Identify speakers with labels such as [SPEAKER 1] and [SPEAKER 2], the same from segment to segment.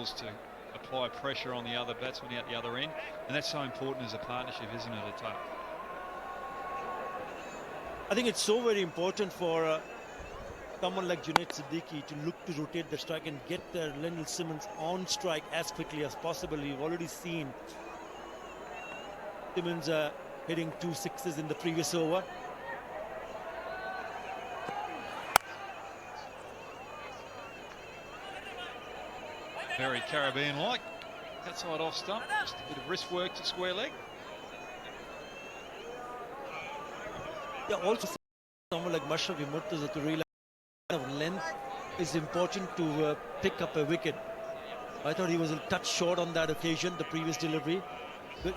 [SPEAKER 1] signals to apply pressure on the other batsman out the other end, and that's so important as a partnership, isn't it, at Dhaka?
[SPEAKER 2] I think it's so very important for someone like Junaid Siddiqui to look to rotate the strike and get Lendl Simmons on strike as quickly as possible. You've already seen Simmons hitting 2 sixes in the previous over.
[SPEAKER 1] Very Caribbean-like. Outside off stump, just a bit of wrist work to square leg.
[SPEAKER 2] Yeah, also someone like Mashrafi Murtaza to realize of length is important to pick up a wicket. I thought he was a touch short on that occasion, the previous delivery.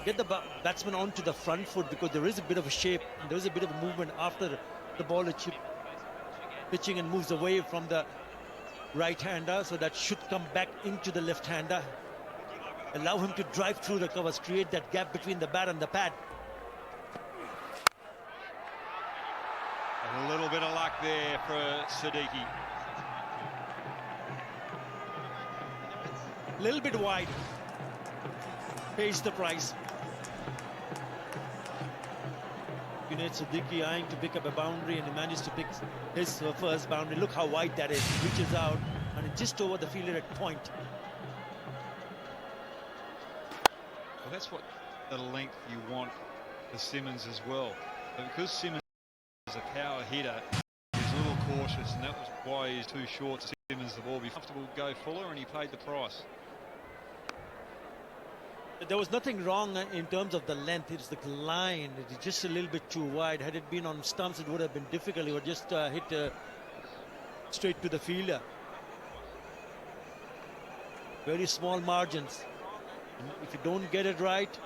[SPEAKER 2] Get the batsman onto the front foot, because there is a bit of a shape and there is a bit of a movement after the ball is pitching and moves away from the right-hander, so that should come back into the left-hander. Allow him to drive through the covers, create that gap between the bat and the pad.
[SPEAKER 1] A little bit of luck there for Siddiqui.
[SPEAKER 2] A little bit wide. Pays the price. Junaid Siddiqui eyeing to pick up a boundary, and he managed to pick his first boundary. Look how wide that is. Reaches out and it's just over the fielder at point.
[SPEAKER 1] Well, that's what the length you want for Simmons as well. But because Simmons is a power hitter, he's a little cautious, and that was why he's too short to Simmons the ball. Be comfortable to go fuller, and he paid the price.
[SPEAKER 2] There was nothing wrong in terms of the length. It's the line. It's just a little bit too wide. Had it been on stumps, it would have been difficult. He would just hit straight to the fielder. Very small margins. And if you don't get it right,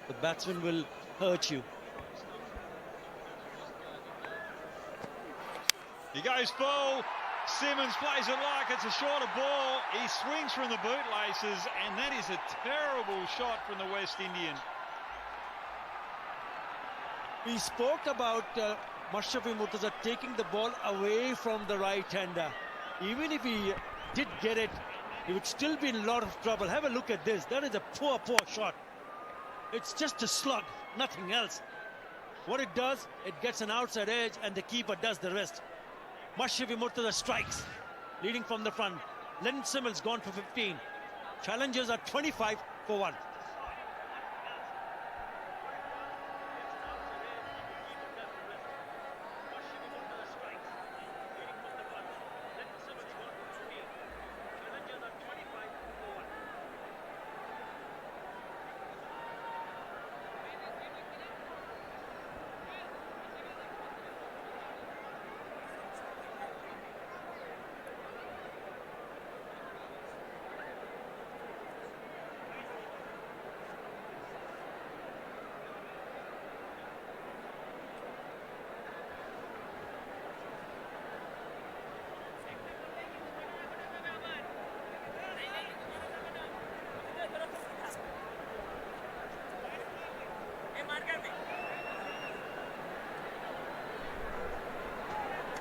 [SPEAKER 2] the batsman will hurt you.
[SPEAKER 1] He goes full. Simmons plays it like it's a shorter ball. He swings from the bootlaces, and that is a terrible shot from the West Indian.
[SPEAKER 2] We spoke about Mashrafi Murtaza taking the ball away from the right-hander. Even if he did get it, he would still be in a lot of trouble. Have a look at this. That is a poor shot. It's just a slug, nothing else. What it does, it gets an outside edge, and the keeper does the rest. Mashrafi Murtaza strikes, leading from the front. Lendl Simmons gone for 15. Challengers are 25 for 1.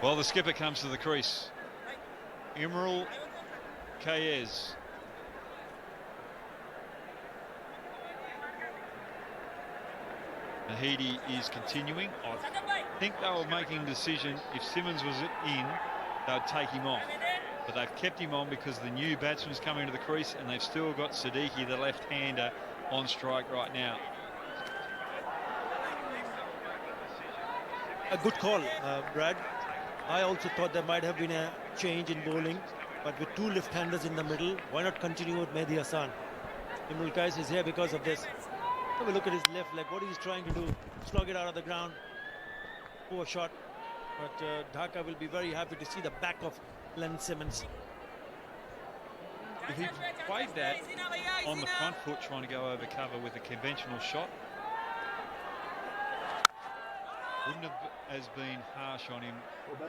[SPEAKER 1] Well, the skipper comes to the crease. Imral Kayes. Nahidi is continuing. I think they were making a decision, if Simmons was in, they'd take him off. But they've kept him on because the new batsman's coming to the crease, and they've still got Siddiqui, the left-hander, on strike right now.
[SPEAKER 2] A good call, Brad. I also thought there might have been a change in bowling, but with 2 left-handers in the middle, why not continue with Mehdi Hassan? Imral Kayes is here because of this. Have a look at his left leg. What he's trying to do, slog it out of the ground. Poor shot, but Dhaka will be very happy to see the back of Lendl Simmons.
[SPEAKER 1] If he played that on the front foot, trying to go over cover with a conventional shot, wouldn't have as been harsh on him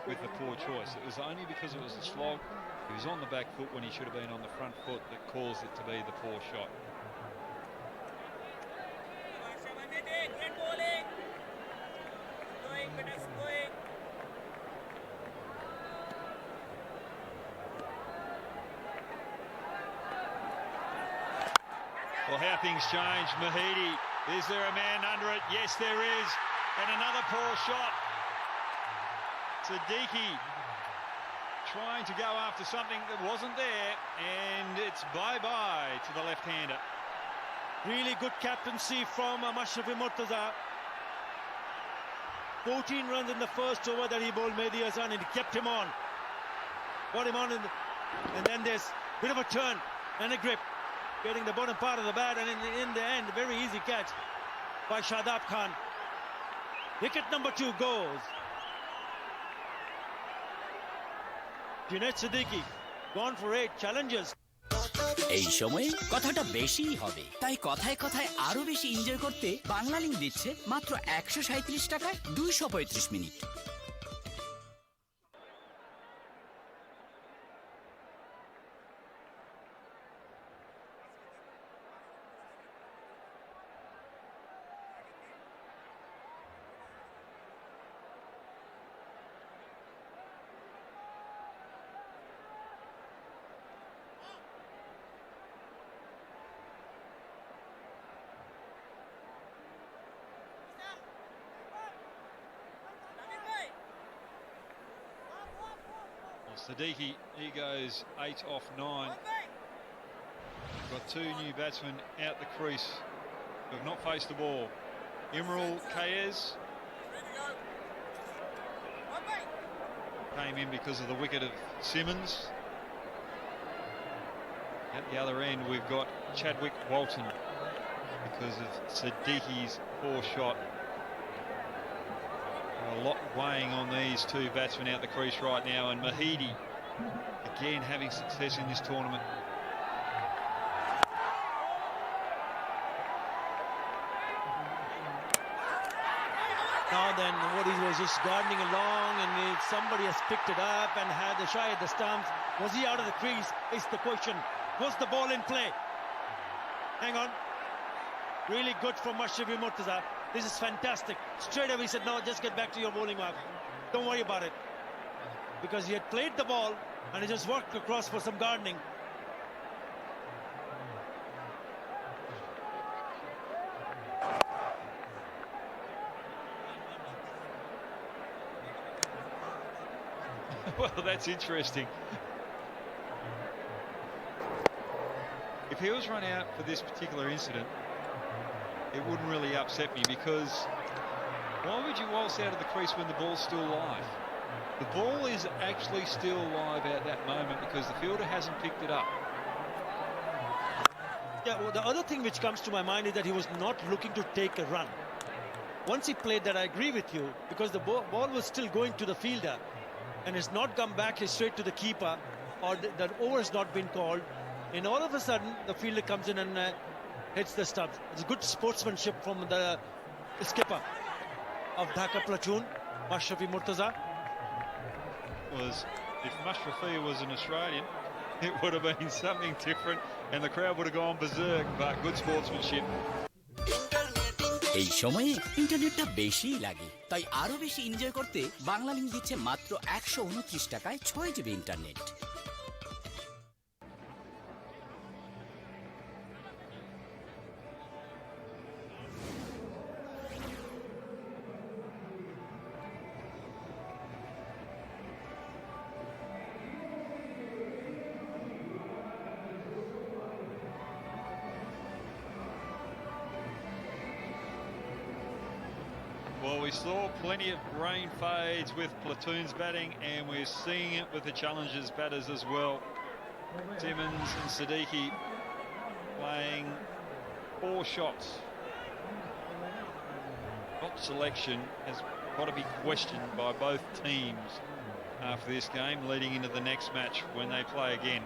[SPEAKER 1] with the poor choice. It was only because it was a slog. He was on the back foot when he should have been on the front foot that caused it to be the poor shot. Well, how things change. Mahidi, is there a man under it? Yes, there is. And another poor shot. Siddiqui trying to go after something that wasn't there, and it's bye-bye to the left-hander.
[SPEAKER 2] Really good captaincy from Mashrafi Murtaza. 14 runs in the first over that he bowled Mehdi Hasan, and he kept him on. Got him on, and then there's a bit of a turn and a grip, getting the bottom part of the bat, and in the end, very easy catch by Shadab Khan. Wicket number 2 goes. Junaid Siddiqui gone for 8 challenges.
[SPEAKER 3] এই সময়ে কথাটা বেশিই হবে, তাই কথায় কথায় আরো বেশি এনজয় করতে বাংলা লিংক দিচ্ছে মাত্র 137 টাকায় 235 minute.
[SPEAKER 1] Siddiqui, he goes 8 off 9. Got 2 new batsmen out the crease who have not faced the ball. Imral Kayes came in because of the wicket of Simmons. At the other end, we've got Chadwick Walton because of Siddiqui's poor shot. A lot weighing on these 2 batsmen out the crease right now, and Mahidi again having success in this tournament.
[SPEAKER 2] Now then, what he was just gardening along, and somebody has picked it up and had a shy at the stumps. Was he out of the crease is the question. Was the ball in play? Hang on. Really good from Mashrafi Murtaza. This is fantastic. Straight away he said, no, just get back to your bowling mark. Don't worry about it. Because he had played the ball and he just worked across for some gardening.
[SPEAKER 1] Well, that's interesting. If he was run out for this particular incident, it wouldn't really upset me, because why would you waltz out of the crease when the ball's still live? The ball is actually still live at that moment because the fielder hasn't picked it up.
[SPEAKER 2] Yeah, well, the other thing which comes to my mind is that he was not looking to take a run. Once he played that, I agree with you, because the ball was still going to the fielder and it's not come back straight to the keeper, or that over has not been called, and all of a sudden the fielder comes in and hits the stumps. It's good sportsmanship from the skipper of Dhaka platoon, Mashrafi Murtaza.
[SPEAKER 1] If Mashrafi was an Australian, it would have been something different and the crowd would have gone berserk, but good sportsmanship.
[SPEAKER 3] এই সময়ে ইন্টারনেটটা বেশি লাগে, তাই আরো বেশি enjoy করতে Bangla link দিচ্ছে মাত্র 129 টাকায় 6 GB internet.
[SPEAKER 1] Well, we saw plenty of rain fades with platoons batting, and we're seeing it with the challengers batters as well. Simmons and Siddiqui playing 4 shots. Shot selection has got to be questioned by both teams after this game, leading into the next match when they play again.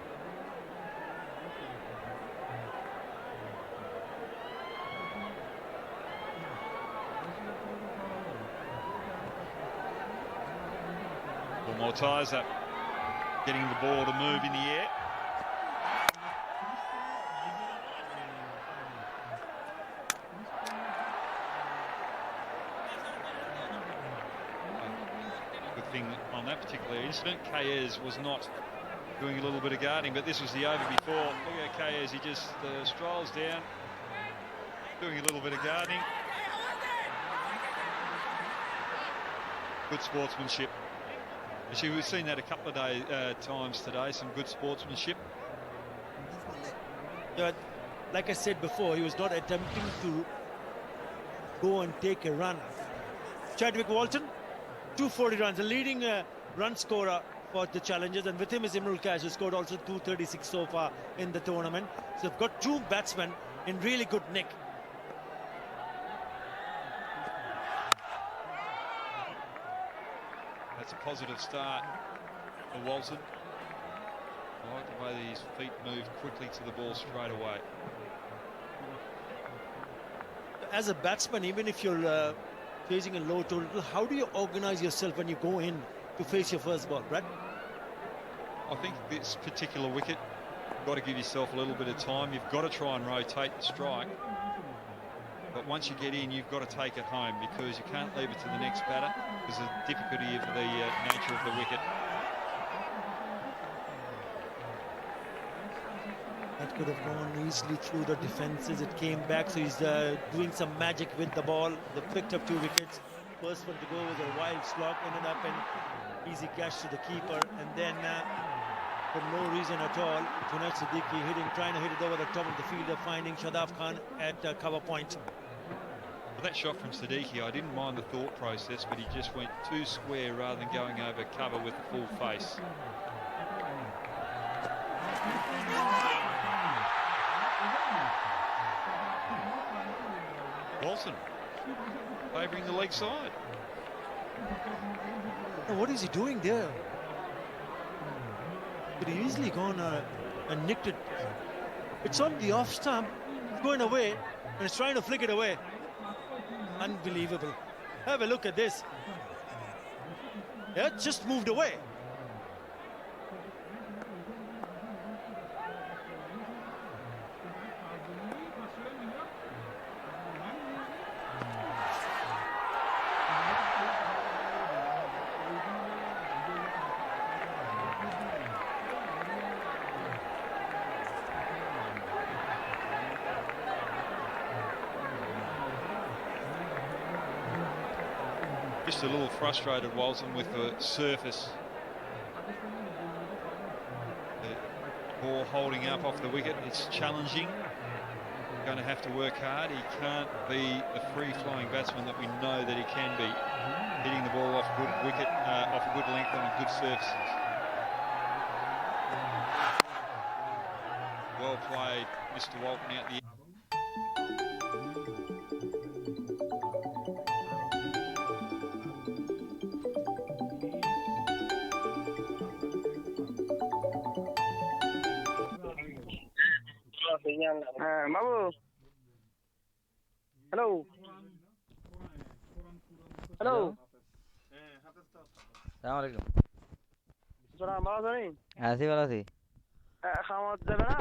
[SPEAKER 1] More ties up, getting the ball to move in the air. Good thing on that particular incident, Kayes was not doing a little bit of guarding, but this was the over before. Look at Kayes, he just strolls down, doing a little bit of gardening. Good sportsmanship. Actually, we've seen that a couple of times today, some good sportsmanship.
[SPEAKER 2] Yeah, like I said before, he was not attempting to go and take a run. Chadwick Walton, 240 runs, the leading run scorer for the challengers, and with him is Imrul Kash, who scored also 236 so far in the tournament. So they've got two batsmen in really good nick.
[SPEAKER 1] That's a positive start for Walton. I like the way that his feet move quickly to the ball straight away.
[SPEAKER 2] As a batsman, even if you're facing a low total, how do you organize yourself when you go in to face your first ball, Brad?
[SPEAKER 1] I think this particular wicket, you've got to give yourself a little bit of time. You've got to try and rotate the strike. But once you get in, you've got to take it home, because you can't leave it to the next batter because of the difficulty of the nature of the wicket.
[SPEAKER 2] That could have gone easily through the defenses. It came back, so he's doing some magic with the ball. They picked up 2 wickets. First one to go was a wild slog, ended up in easy catch to the keeper, and then for no reason at all, Junaid Siddiqui trying to hit it over the top of the fielder, finding Shadab Khan at cover point.
[SPEAKER 1] Well, that shot from Siddiqui, I didn't mind the thought process, but he just went too square rather than going over cover with the full face. Walton favouring the leg side.
[SPEAKER 2] Now, what is he doing there? Could he easily gone and nicked it? It's on the off stump, it's going away, and it's trying to flick it away. Unbelievable. Have a look at this. Yeah, it just moved away.
[SPEAKER 1] Just a little frustrated, Walton, with the surface. The ball holding up off the wicket. It's challenging. Going to have to work hard. He can't be the free-flowing batsman that we know that he can be, hitting the ball off good wicket, off a good length on good surfaces. Well played, Mr. Walton out the.
[SPEAKER 4] Babu hello hello
[SPEAKER 5] সালাম আলাইকুম
[SPEAKER 4] তোরা ভালো আছো নি?
[SPEAKER 5] আছি ভালো আছি।
[SPEAKER 4] খাওয়া যাবে না?